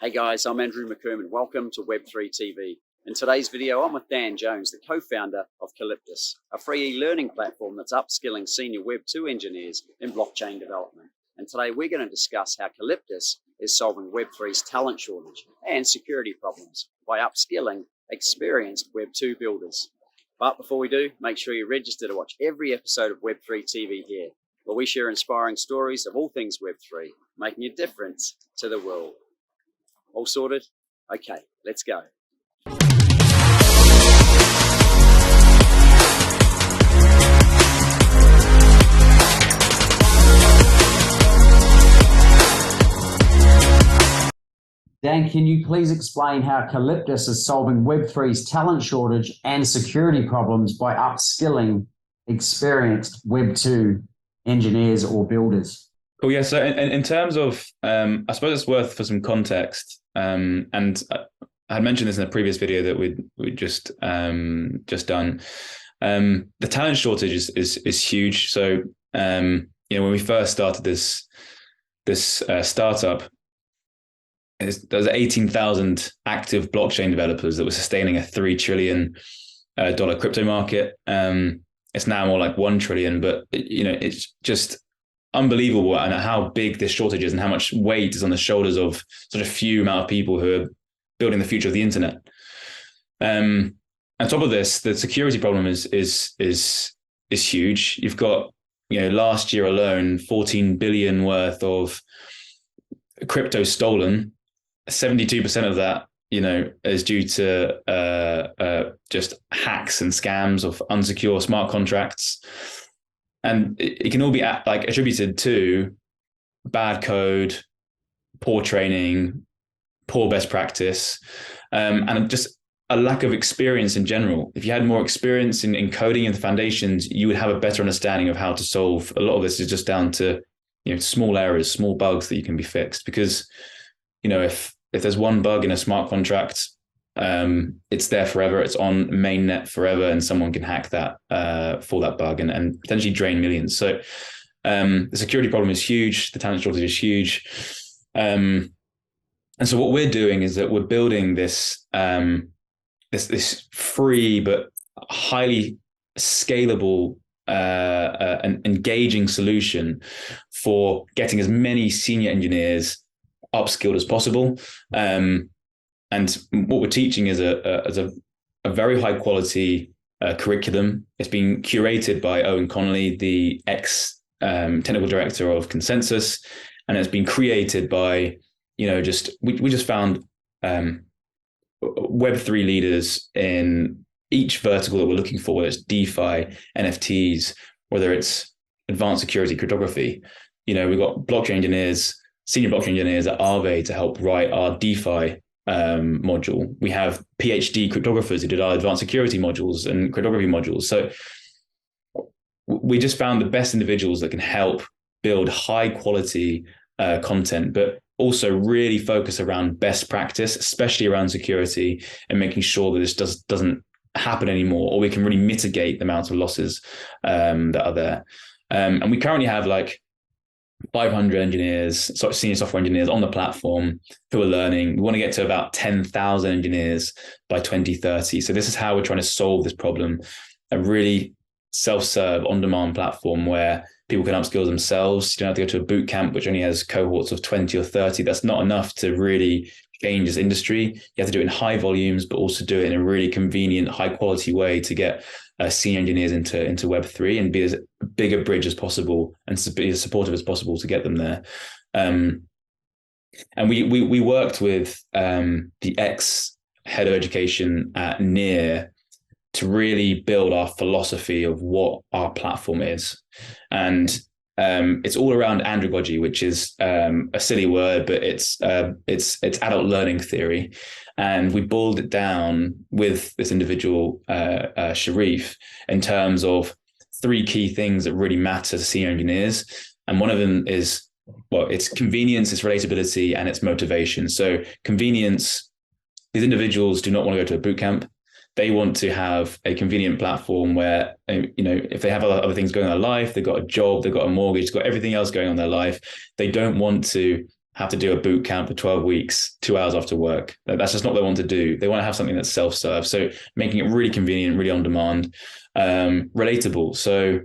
Hey guys, I'm Andrew McCormick. Welcome to Web3 TV. In today's video, I'm with Dan Jones, the co-founder of Calyptus, a free e-learning platform that's upskilling senior Web2 engineers in blockchain development. And today we're going to discuss how Calyptus is solving Web3's talent shortage and security problems by upskilling experienced Web2 builders. But before we do, make sure you register to watch every episode of Web3 TV here, where we share inspiring stories of all things Web3, making a difference to the world. All sorted? Okay, let's go. Dan, can you please explain how Calyptus is solving Web3's talent shortage and security problems by upskilling experienced Web2 engineers or builders? Cool. Yeah. So in terms of, I suppose it's worth for some context. And I had mentioned this in a previous video that we just done. The talent shortage is huge. So when we first started this startup, there's 18,000 active blockchain developers that were sustaining a $3 trillion crypto market. It's now more like 1 trillion, but it's just unbelievable and how big this shortage is and how much weight is on the shoulders of such a few amount of people who are building the future of the internet. On top of this, the security problem is huge. You've got, last year alone, 14 billion worth of crypto stolen. 72% of that, is due to just hacks and scams of unsecure smart contracts. And it can all be attributed to bad code, poor training, poor best practice, and just a lack of experience in general. If you had more experience in coding and the foundations, you would have a better understanding of how to solve. A lot of this is just down to small errors, small bugs that you can be fixed. Because if there's one bug in a smart contract, it's there forever. It's on mainnet forever, and someone can hack that for that bug and potentially drain millions. So the security problem is huge. The talent shortage is huge. And so what we're doing is that we're building this this free but highly scalable and engaging solution for getting as many senior engineers upskilled as possible. And what we're teaching is a very high quality curriculum. It's been curated by Owen Connolly, the ex technical director of Consensus, and it's been created by we just found Web3 leaders in each vertical that we're looking for, whether it's DeFi, NFTs, whether it's advanced security cryptography. We've got blockchain engineers, senior blockchain engineers at Aave to help write our DeFi module. We have PhD cryptographers who did our advanced security modules and cryptography modules. So we just found the best individuals that can help build high quality content, but also really focus around best practice, especially around security and making sure that this doesn't happen anymore, or we can really mitigate the amount of losses that are there. And we currently have 500 engineers, senior software engineers on the platform who are learning. We want to get to about 10,000 engineers by 2030. So this is how we're trying to solve this problem, a really self-serve, on-demand platform where people can upskill themselves. You don't have to go to a boot camp, which only has cohorts of 20 or 30. That's not enough to really change this industry. You have to do it in high volumes, but also do it in a really convenient, high-quality way to get senior engineers into Web3 and be as big a bridge as possible and be as supportive as possible to get them there. And we worked with the ex-head of education at Near to really build our philosophy of what our platform is. And it's all around andragogy, which is a silly word, but it's adult learning theory. And we boiled it down with this individual, Sharif, in terms of 3 key things that really matter to senior engineers. And one of them is, it's convenience, it's relatability, and it's motivation. So convenience, these individuals do not want to go to a boot camp. They want to have a convenient platform where, if they have other things going on in their life, they've got a job, they've got a mortgage, they've got everything else going on in their life. They don't want to have to do a boot camp for 12 weeks, 2 hours after work. That's just not what they want to do. They want to have something that's self-serve. So making it really convenient, really on demand, relatable. So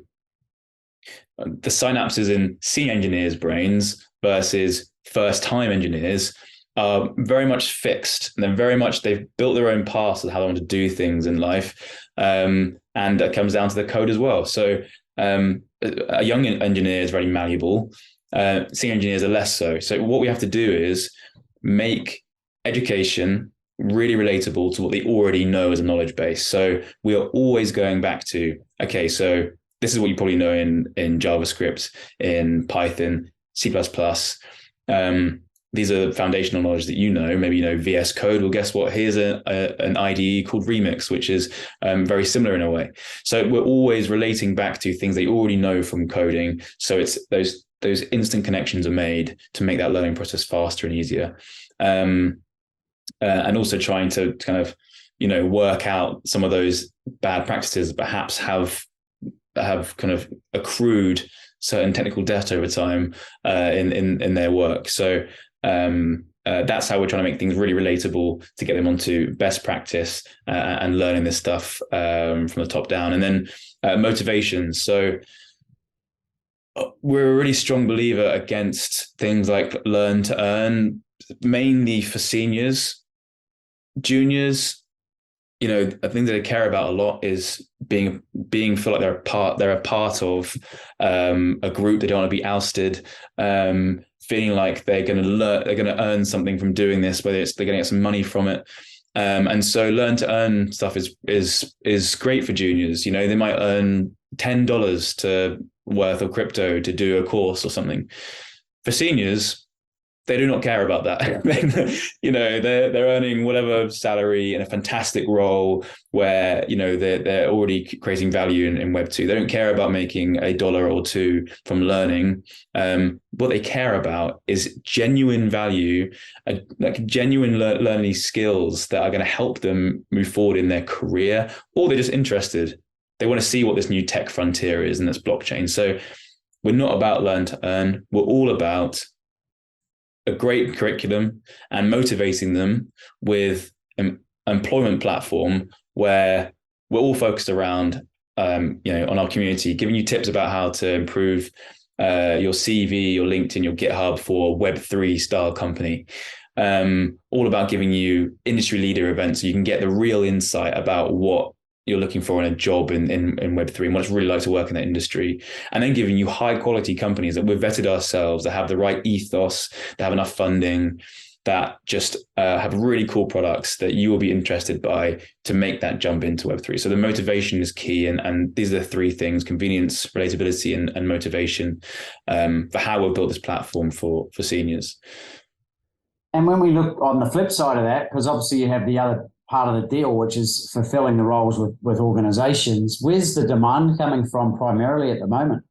the synapses in senior engineers' brains versus first-time engineers are very much fixed. And they've built their own paths of how they want to do things in life. And that comes down to the code as well. So a young engineer is very malleable. Senior engineers are less so. So what we have to do is make education really relatable to what they already know as a knowledge base. So we are always going back to, okay, so this is what you probably know in JavaScript, in Python, C++. These are the foundational knowledge that you know. Maybe you know VS Code. Well, guess what? Here's an IDE called Remix, which is very similar in a way. So we're always relating back to things they already know from coding. So it's those instant connections are made to make that learning process faster and easier. And also trying to kind of, work out some of those bad practices that perhaps have kind of accrued certain technical debt over time in their work. So that's how we're trying to make things really relatable to get them onto best practice and learning this stuff from the top down. And then motivation. So we're a really strong believer against things like learn to earn, mainly for seniors. Juniors, a thing that they care about a lot is being feel like they're a part of a group. They don't want to be ousted, feeling like they're going to earn something from doing this, whether it's they're going to get some money from it. And so learn to earn stuff is great for juniors. They might earn $10 worth of crypto to do a course or something. For seniors, they do not care about that. They're earning whatever salary in a fantastic role where they're already creating value in Web2. They don't care about making $1 or $2 from learning. What they care about is genuine value, like genuine learning skills that are going to help them move forward in their career, or they're just interested. They want to see what this new tech frontier is, and that's blockchain. So we're not about learn to earn. We're all about a great curriculum and motivating them with an employment platform where we're all focused around, on our community, giving you tips about how to improve your CV, your LinkedIn, your GitHub for a Web3 style company. All about giving you industry leader events so you can get the real insight about what you're looking for in a job in Web3 and what it's really like to work in that industry, and then giving you high quality companies that we've vetted ourselves, that have the right ethos, that have enough funding, that just have really cool products that you will be interested by to make that jump into Web3. So the motivation is key, and these are the three things: convenience, relatability, and motivation for how we've built this platform for seniors. And when we look on the flip side of that, because obviously you have the other part of the deal, which is fulfilling the roles with organizations, where's the demand coming from primarily at the moment?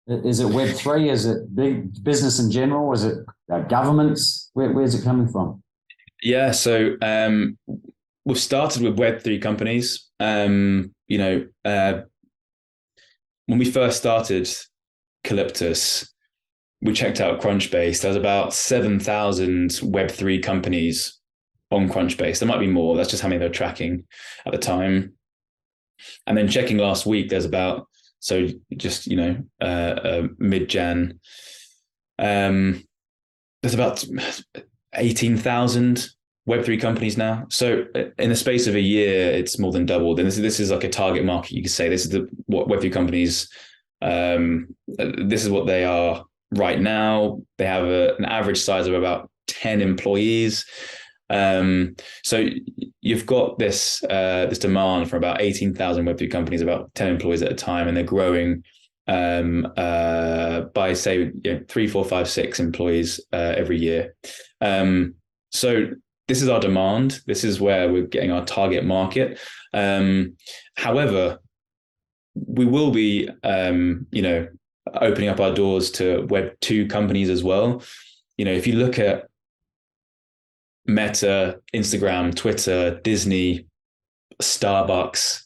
Is it Web3? Is it big business in general? Is it governments? Where's it coming from? Yeah, so we've started with Web3 companies. When we first started Calyptus, we checked out Crunchbase. There's about 7,000 Web3 companies on Crunchbase. There might be more. That's just how many they're tracking at the time. And then checking last week, there's about, so just, mid-Jan, there's about 18,000 Web3 companies now. So in the space of a year, it's more than doubled. And this is like a target market, you could say. This is what Web3 companies, this is what they are right now. They have an average size of about 10 employees. So you've got this demand for about 18,000 Web3 companies, about 10 employees at a time, and they're growing by say 3, 4, 5, 6 employees every year. So this is our demand. This is where we're getting our target market. However, we will be opening up our doors to Web2 companies as well. If you look at Meta, Instagram, Twitter, Disney, Starbucks,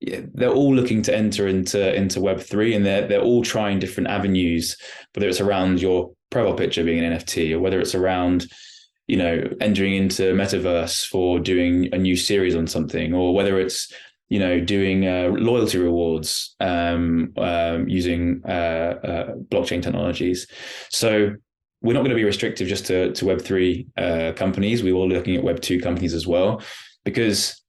they're all looking to enter into Web3, and they're all trying different avenues, whether it's around your profile picture being an NFT, or whether it's around, entering into metaverse for doing a new series on something, or whether it's, doing loyalty rewards using blockchain technologies. So we're not going to be restrictive just to Web3 companies. We're all looking at Web2 companies as well, because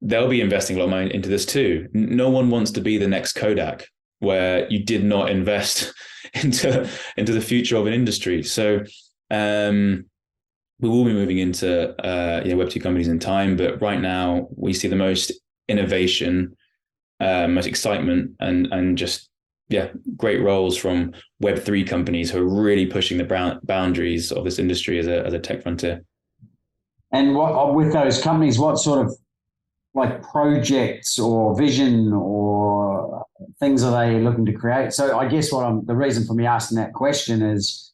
they'll be investing a lot of money into this too. No one wants to be the next Kodak, where you did not invest into the future of an industry. So we will be moving into Web2 companies in time, but right now we see the most innovation, most excitement, and just great roles from Web3 companies who are really pushing the boundaries of this industry as a tech frontier. And what with those companies, what sort of like projects or vision or things are they looking to create? So I guess the reason for me asking that question is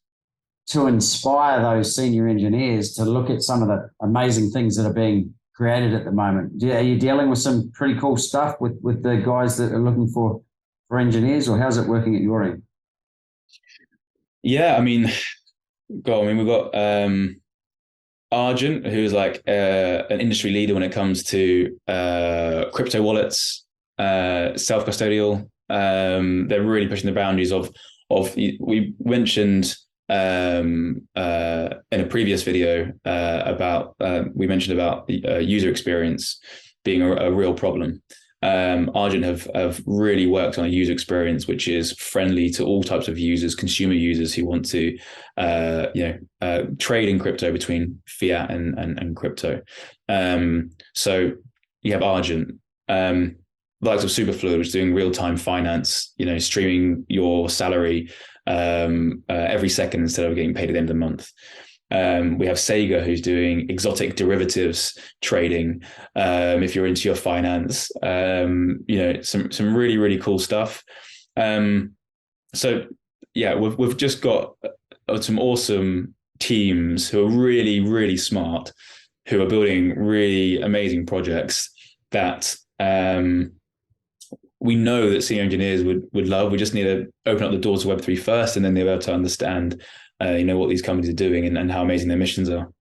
to inspire those senior engineers to look at some of the amazing things that are being created at the moment. Are you dealing with some pretty cool stuff with the guys that are looking for engineers, or how's it working at your end? Yeah, we've got Argent, who's like an industry leader when it comes to crypto wallets, self-custodial. They're really pushing the boundaries of we mentioned in a previous video about user experience being a real problem. Argent have really worked on a user experience which is friendly to all types of users, consumer users who want to trade in crypto between fiat and crypto. So you have Argent, the likes of Superfluid, which is doing real-time finance, streaming your salary every second instead of getting paid at the end of the month. We have Sega, who's doing exotic derivatives trading. If you're into your finance, some really, really cool stuff. We've just got some awesome teams who are really, really smart, who are building really amazing projects that we know that senior engineers would love. We just need to open up the door to Web3 first, and then they'll be able to understand what these companies are doing and how amazing their missions are.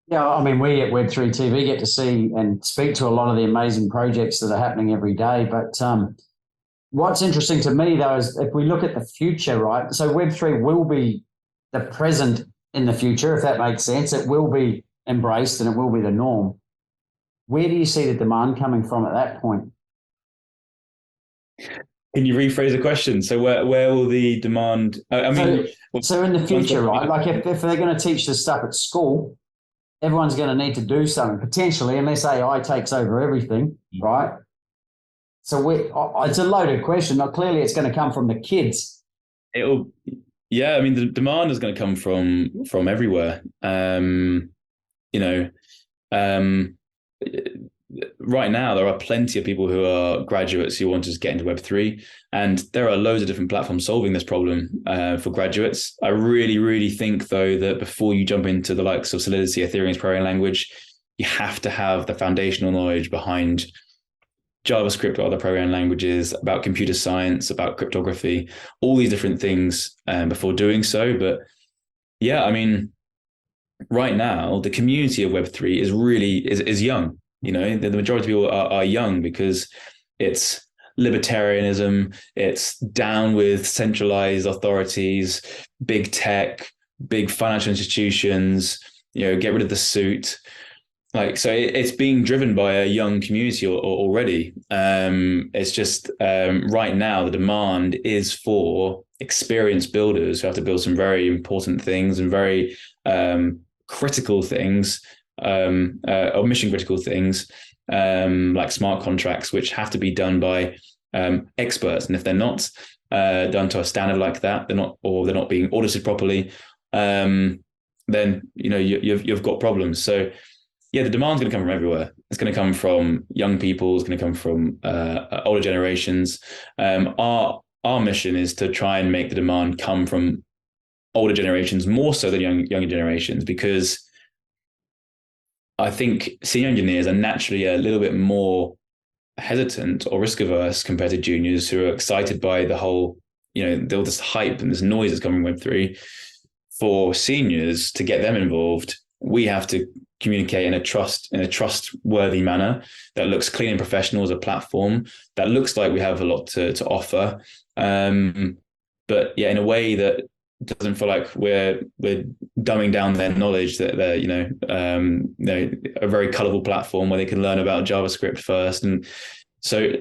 Yeah, we at Web3 TV get to see and speak to a lot of the amazing projects that are happening every day. But what's interesting to me, though, is if we look at the future, right? So Web3 will be the present in the future, if that makes sense. It will be embraced and it will be the norm. Where do you see the demand coming from at that point? Can you rephrase the question? So where will the demand? So in the future, right? Like if they're going to teach this stuff at school, everyone's going to need to do something potentially, unless AI takes over everything, right? So it's a loaded question. Now, clearly, it's going to come from the kids. The demand is going to come from everywhere. Right now, there are plenty of people who are graduates who want to just get into Web3, and there are loads of different platforms solving this problem for graduates. I really, really think, though, that before you jump into the likes of Solidity, Ethereum's programming language, you have to have the foundational knowledge behind JavaScript or other programming languages, about computer science, about cryptography, all these different things before doing so. But right now, the community of Web3 is young. The majority of people are young because it's libertarianism, it's down with centralized authorities, big tech, big financial institutions, get rid of the suit. So it's being driven by a young community already. It's just right now the demand is for experienced builders who have to build some very important things and very critical things, or mission critical things, like smart contracts, which have to be done by experts. And if they're not done to a standard like that, they're not being audited properly, then you've got problems. So the demand's going to come from everywhere. It's going to come from young people. It's going to come from older generations. Our mission is to try and make the demand come from older generations more so than younger generations, because I think senior engineers are naturally a little bit more hesitant or risk averse compared to juniors who are excited by the whole all this hype and this noise that's coming from Web3, for seniors to get them involved, we have to communicate in a trustworthy manner that looks clean and professional as a platform, that looks like we have a lot to offer. But yeah, in a way that doesn't feel like we're dumbing down their knowledge, that they're a very colorful platform where they can learn about JavaScript first. And so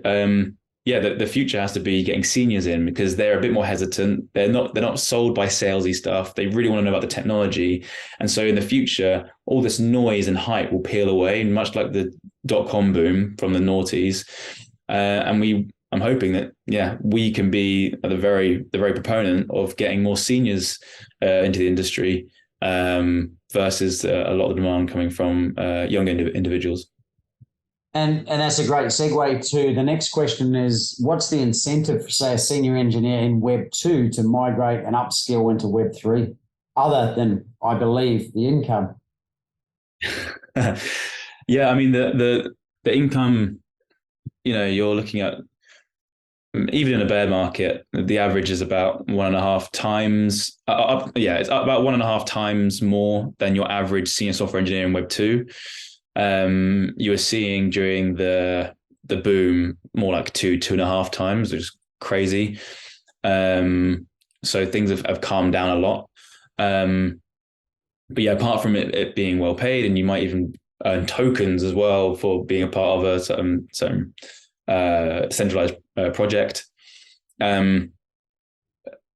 the future has to be getting seniors in, because they're a bit more hesitant. They're not sold by salesy stuff. They really want to know about the technology. And so in the future, all this noise and hype will peel away, much like the .com boom from the noughties. I'm hoping that we can be the very proponent of getting more seniors into the industry versus a lot of the demand coming from younger individuals. And that's a great segue to the next question is, what's the incentive for, say, a senior engineer in Web 2 to migrate and upskill into Web 3, other than, I believe, the income? Yeah, I mean, the income, you're looking at, even in a bear market, the average is about 1.5 times. It's about 1.5 times more than your average senior software engineer in Web 2. You were seeing during the boom more like 2.5 times, which is crazy. So things have calmed down a lot. But yeah, apart from it being well paid, and you might even earn tokens as well for being a part of a certain decentralized project.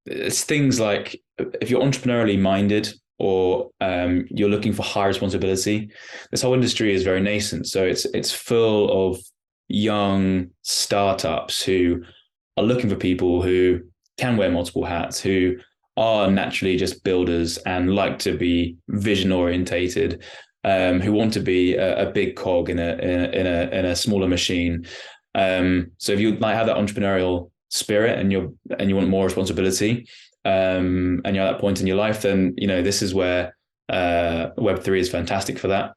It's things like, if you're entrepreneurially minded, or you're looking for high responsibility, this whole industry is very nascent. So it's full of young startups who are looking for people who can wear multiple hats, who are naturally just builders and like to be vision orientated, who want to be a big cog in a smaller machine. So if you have that entrepreneurial spirit and you want more responsibility, and you're at that point in your life, then this is where Web3 is fantastic for that.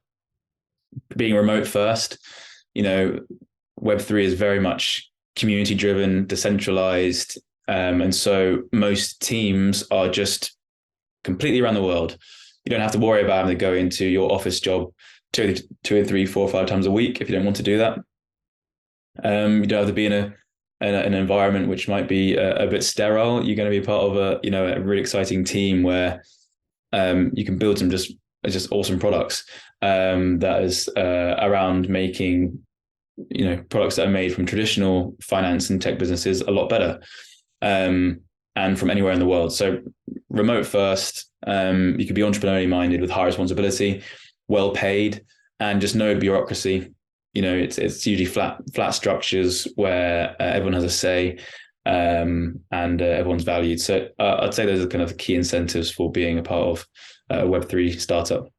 Being remote first, Web3 is very much community driven, decentralized, and so most teams are just completely around the world. You don't have to worry about having to go into your office job 2 or 3, 4 or 5 times a week if you don't want to do that. You don't have to be in an environment which might be a bit sterile. You're going to be part of a really exciting team where you can build some just awesome products that is around making products that are made from traditional finance and tech businesses a lot better, and from anywhere in the world. So remote first, you could be entrepreneurially minded with high responsibility, well paid, and just no bureaucracy. It's usually flat structures where everyone has a say, and everyone's valued. So I'd say those are kind of the key incentives for being a part of a Web3 startup.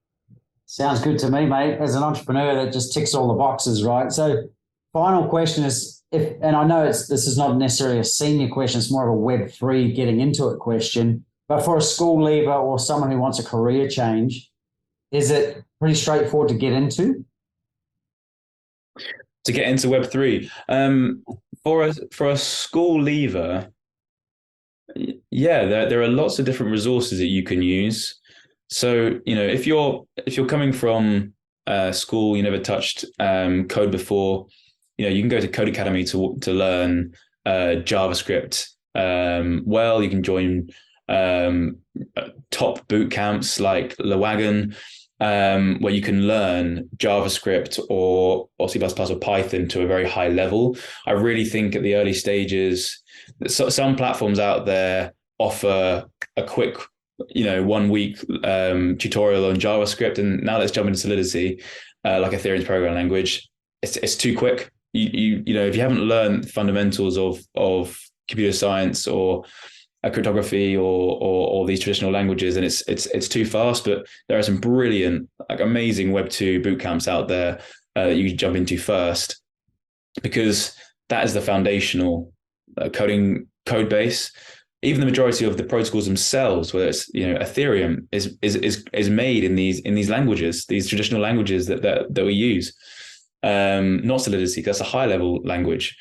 Sounds good to me, mate. As an entrepreneur, that just ticks all the boxes, right? So final question is, and I know this is not necessarily a senior question, it's more of a Web3 getting into it question, but for a school leaver or someone who wants a career change, is it pretty straightforward to get into? To get into Web3, for a school leaver, there are lots of different resources that you can use. So if you're coming from school, you never touched code before, you can go to Code Academy to learn JavaScript. You can join top boot camps like Lewagon, where you can learn JavaScript or C++ or Python to a very high level. I really think at the early stages, some platforms out there offer a quick, 1 week tutorial on JavaScript, and now let's jump into Solidity, like Ethereum's programming language. It's too quick. If you haven't learned fundamentals of computer science or cryptography or these traditional languages, and it's too fast. But there are some brilliant, amazing Web2 boot camps out there that you can jump into first, because that is the foundational code base. Even the majority of the protocols themselves, whether it's Ethereum, is made in these languages, these traditional languages that we use. Not Solidity, that's a high level language.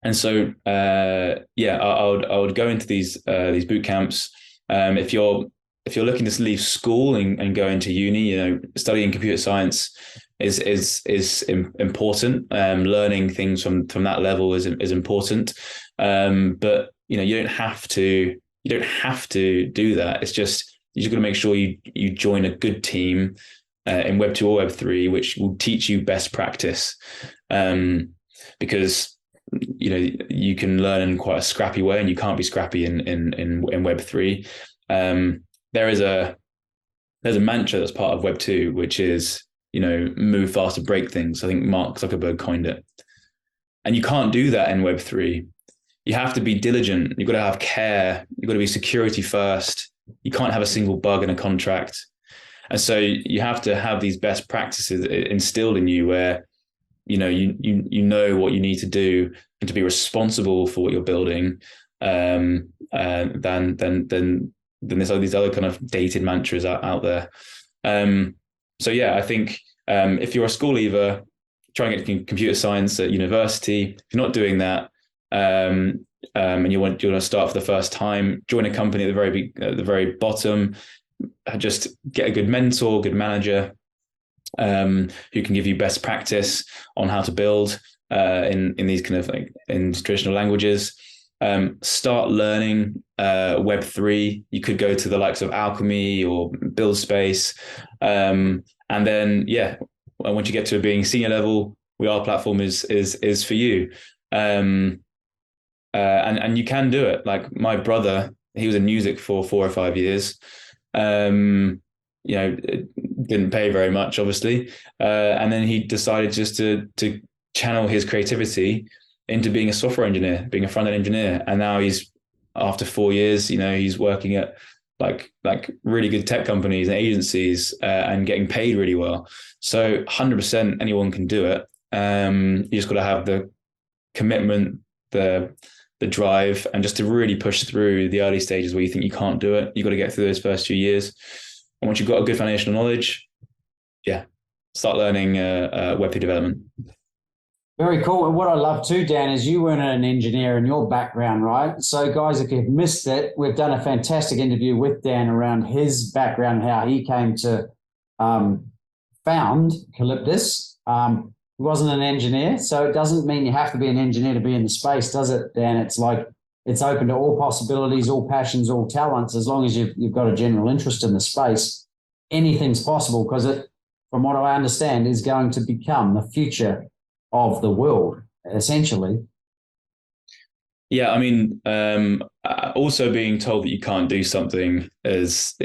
And so, I would go into these boot camps. If you're looking to leave school and go into uni, studying computer science is important. Learning things from that level is important. But you don't have to do that. It's just you just got to make sure you join a good team in Web 2 or Web 3, which will teach you best practice. Because you can learn in quite a scrappy way, and you can't be scrappy in Web 3. There's a mantra that's part of Web 2, which is move fast and break things. I think Mark Zuckerberg coined it, and you can't do that in Web 3. You have to be diligent. You've got to have care. You've got to be security first. You can't have a single bug in a contract, and so you have to have these best practices instilled in you, where you know what you need to do and to be responsible for what you're building, than there's all these other kind of dated mantras out there. I think if you're a school leaver, try and get computer science at university. If you're not doing that, and you want to start for the first time, join a company at the very bottom. Just get a good mentor, good manager, who can give you best practice on how to build in these kind of in traditional languages. Start learning Web 3. You could go to the likes of Alchemy or Build Space, and then once you get to being senior level, our platform is for you. And you can do it. Like my brother, he was in music for 4 or 5 years. It didn't pay very much, obviously. And then he decided just to channel his creativity into being a software engineer, being a front-end engineer. And now after 4 years, he's working at like really good tech companies and agencies, and getting paid really well. So 100% anyone can do it. You just got to have the commitment, the drive, and just to really push through the early stages where you think you can't do it. You got to get through those first few years. And once you've got a good foundational knowledge, start learning Web 3 development. Very cool. And what I love too, Dan, is you weren't an engineer in your background, right? So guys, if you've missed it, we've done a fantastic interview with Dan around his background, how he came to found Calyptus. He wasn't an engineer, so it doesn't mean you have to be an engineer to be in the space, does it, Dan? It's like it's open to all possibilities, all passions, all talents. As long as you've got a general interest in the space, anything's possible, because it, from what I understand, is going to become the future of the world, essentially. Yeah, I mean, also being told that you can't do something is,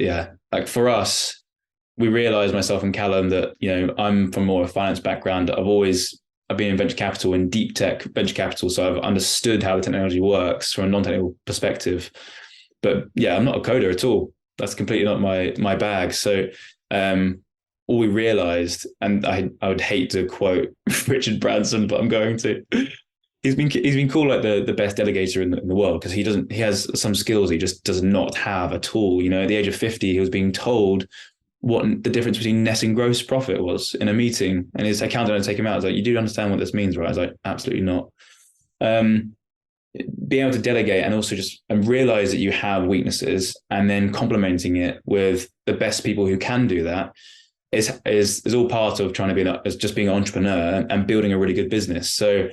like for us, we realized, myself and Callum, that, I'm from more of a finance background. I've been in venture capital, in deep tech venture capital. So I've understood how the technology works from a non-technical perspective. But I'm not a coder at all. That's completely not my bag. So all we realized, and I would hate to quote Richard Branson, but I'm going to. He's been called like the best delegator in the world, because he has some skills he just does not have at all. At the age of 50, he was being told what the difference between net and gross profit was in a meeting, and his accountant had to take him out. I was like, "You do understand what this means, right?" I was like, "Absolutely not." Being able to delegate and also just realize that you have weaknesses, and then complementing it with the best people who can do that is all part of trying to just being an entrepreneur and building a really good business. So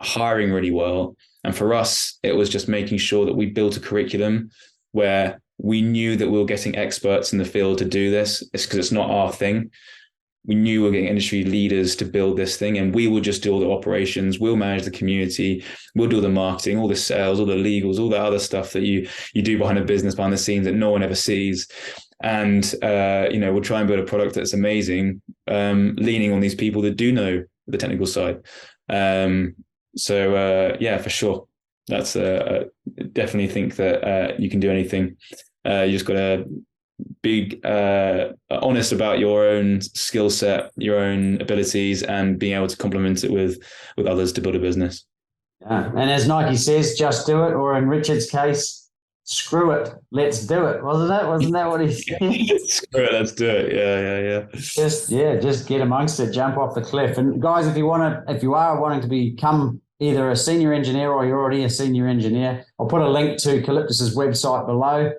hiring really well. And for us, it was just making sure that we built a curriculum where we knew that we were getting experts in the field to do this. It's because it's not our thing. We knew we were getting industry leaders to build this thing, and we will just do all the operations. We'll manage the community. We'll do the marketing, all the sales, all the legals, all the other stuff that you do behind the business, behind the scenes, that no one ever sees. And, we'll try and build a product that's amazing, leaning on these people that do know the technical side. For sure. That's definitely think that you can do anything. You just got to be honest about your own skill set, your own abilities, and being able to complement it with others to build a business. Yeah. And as Nike says, just do it, or in Richard's case, screw it, let's do it. Wasn't that what he said? Screw it, let's do it. Yeah. Just get amongst it, jump off the cliff. And guys, if you are wanting to become either a senior engineer or you're already a senior engineer. I'll put a link to Calyptus's website below.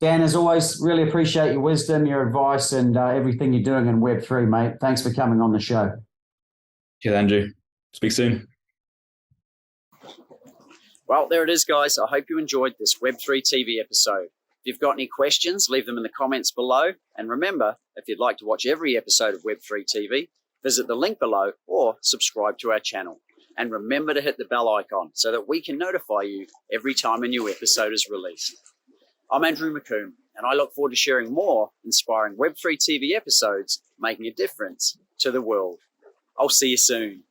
Dan, as always, really appreciate your wisdom, your advice, and everything you're doing in Web3, mate. Thanks for coming on the show. Cheers, Andrew. Speak soon. Well, there it is, guys. I hope you enjoyed this Web3 TV episode. If you've got any questions, leave them in the comments below. And remember, if you'd like to watch every episode of Web3 TV, visit the link below or subscribe to our channel. And remember to hit the bell icon so that we can notify you every time a new episode is released. I'm Andrew McComb, and I look forward to sharing more inspiring Web3 TV episodes making a difference to the world. I'll see you soon.